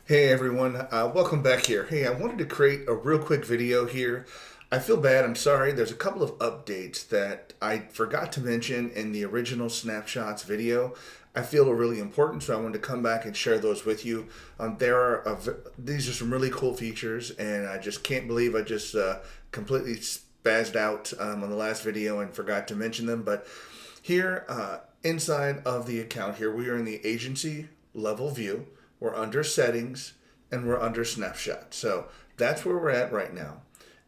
Hey everyone, welcome back here. Hey, I wanted to create a real quick video here. I feel bad, I'm sorry. There's a couple of updates that I forgot to mention in the original snapshots video. I feel are really important, so I wanted to come back and share those with you. These are some really cool features, and I just can't believe I just completely spazzed out on the last video and forgot to mention them. But here, inside of the account here, we are in the agency level view. We're under settings and we're under snapshot. So that's where we're at right now.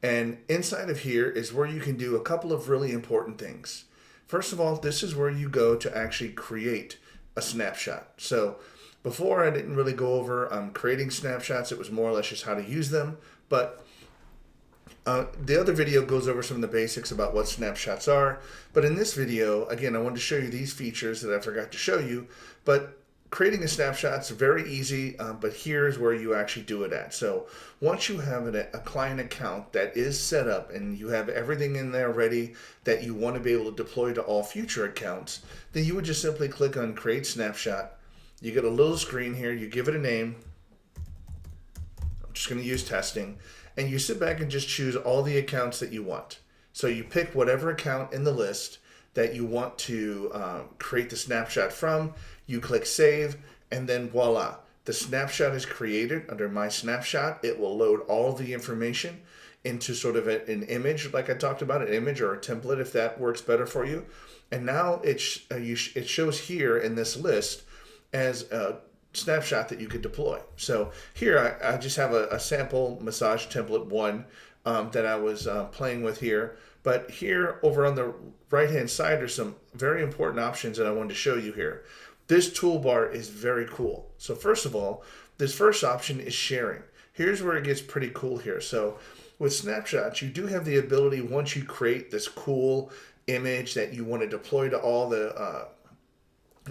And inside of here is where you can do a couple of really important things. First of all, this is where you go to actually create a snapshot. So before I didn't really go over creating snapshots. It was more or less just how to use them. But the other video goes over some of the basics about what snapshots are. But in this video, again, I wanted to show you these features that I forgot to show you. But creating a snapshot is very easy, but here's where you actually do it at. So once you have a client account that is set up and you have everything in there ready that you want to be able to deploy to all future accounts, then you would just simply click on Create Snapshot. You get a little screen here, you give it a name. I'm just going to use testing. And you sit back and just choose all the accounts that you want. So you pick whatever account in the list that you want to create the snapshot from. You click save, and then voila, the snapshot is created under my snapshot. It will load all the information into sort of an image, like I talked about, an image or a template if that works better for you. And now it shows here in this list as a snapshot that you could deploy. So here I just have a sample massage template one that I was playing with here. But here over on the right hand side are some very important options that I wanted to show you here. This toolbar is very cool. So first of all, this first option is sharing. Here's where it gets pretty cool here. So with snapshots, you do have the ability, once you create this cool image that you want to deploy to all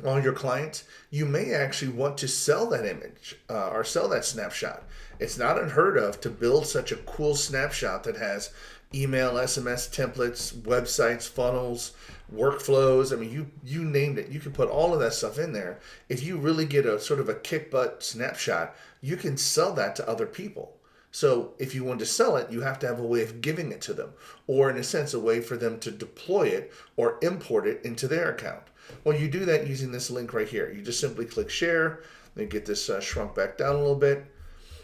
your clients, you may actually want to sell that image or sell that snapshot. It's not unheard of to build such a cool snapshot that has email, SMS templates, websites, funnels, workflows. I mean, you named it. You can put all of that stuff in there. If you really get a sort of a kick butt snapshot, you can sell that to other people. So if you want to sell it, you have to have a way of giving it to them, or in a sense, a way for them to deploy it or import it into their account. Well, you do that using this link right here. You just simply click share, then get this shrunk back down a little bit.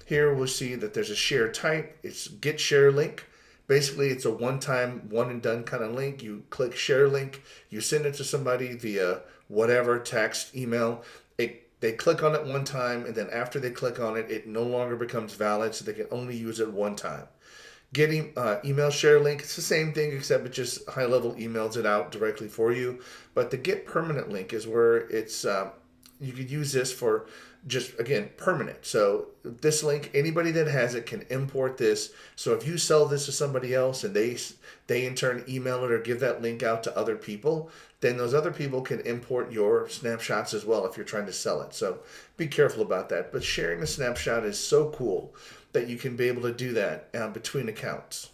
Here we'll see that there's a share type. It's get share link. Basically, it's a one-time, one and done kind of link. You click share link, you send it to somebody via whatever, text, email. They click on it one time, and then after they click on it, it no longer becomes valid, so they can only use it one time. Getting email share link, it's the same thing, except it just Highlevel emails it out directly for you. But the get permanent link is where it's you could use this for just, again, permanent. So this link, anybody that has it can import this. So if you sell this to somebody else and they in turn email it or give that link out to other people, then those other people can import your snapshots as well if you're trying to sell it. So be careful about that. But sharing a snapshot is so cool that you can be able to do that between accounts.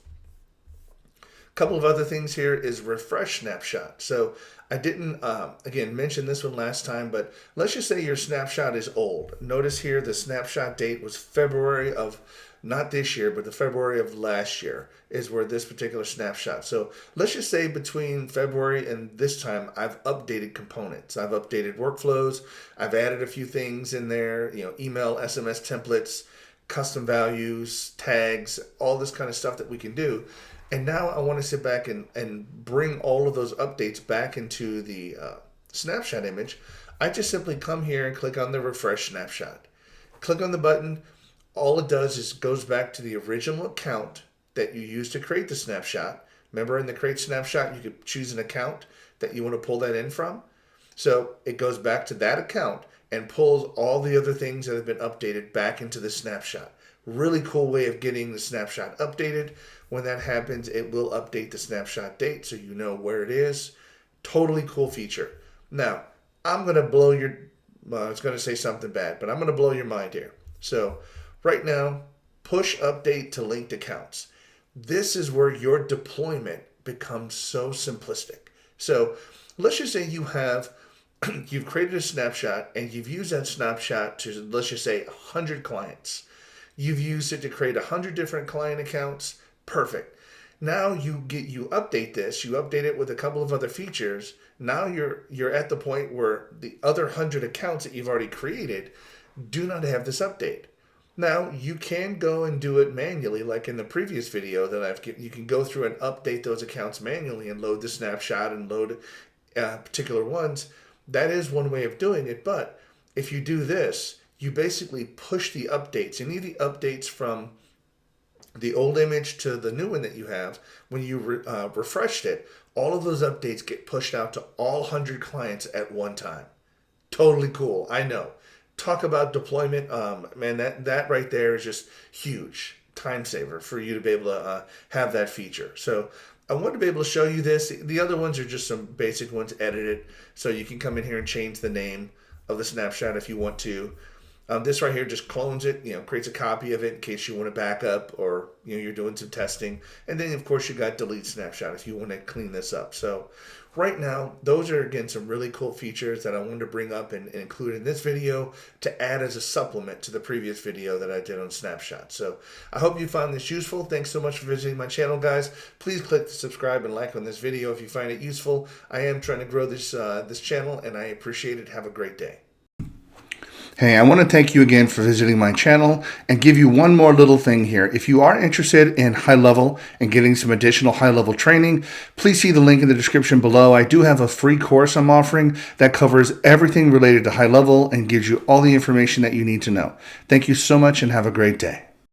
Couple of other things here is refresh snapshot. So I didn't, again, mention this one last time, but let's just say your snapshot is old. Notice here the snapshot date was February of, not this year, but the February of last year is where this particular snapshot. So let's just say between February and this time, I've updated components. I've updated workflows. I've added a few things in there, email, SMS templates, custom values, tags, all this kind of stuff that we can do. And now I want to sit back and bring all of those updates back into the snapshot image. I just simply come here and click on the refresh snapshot. Click on the button. All it does is goes back to the original account that you used to create the snapshot. Remember, in the create snapshot, you could choose an account that you want to pull that in from. So it goes back to that account and pulls all the other things that have been updated back into the snapshot. Really cool way of getting the snapshot updated. When that happens, it will update the snapshot date so you know where it is. Totally cool feature. Now, I'm going to blow your, I was going to say something bad, but I'm going to blow your mind here. So right now, push update to linked accounts. This is where your deployment becomes so simplistic. So let's just say you have you've created a snapshot and you've used that snapshot to, let's just say, 100 clients. You've used it to create 100 different client accounts. Perfect. Now you update this, you update it with a couple of other features. Now you're at the point where the other 100 accounts that you've already created do not have this update. Now you can go and do it manually, like in the previous video that you can go through and update those accounts manually and load the snapshot and load particular ones. That is one way of doing it, but if you do this, you basically push the updates, any of the updates from the old image to the new one that you have. When you refreshed it, all of those updates get pushed out to all 100 clients at one time. Totally cool, I know. Talk about deployment, man, that right there is just huge. Time saver for you to be able to have that feature. So I want to be able to show you this. The other ones are just some basic ones edited, so you can come in here and change the name of the snapshot if you want to. This right here just clones it, creates a copy of it in case you want to back up or you're doing some testing. And then of course you got delete snapshot if you want to clean this up. So right now, those are again some really cool features that I wanted to bring up and include in this video to add as a supplement to the previous video that I did on snapshots. So I hope you found this useful. Thanks so much for visiting my channel, guys. Please click the subscribe and like on this video if you find it useful. I am trying to grow this channel and I appreciate it. Have a great day. Hey, I want to thank you again for visiting my channel and give you one more little thing here. If you are interested in Highlevel and getting some additional high-level training, please see the link in the description below. I do have a free course I'm offering that covers everything related to Highlevel and gives you all the information that you need to know. Thank you so much and have a great day.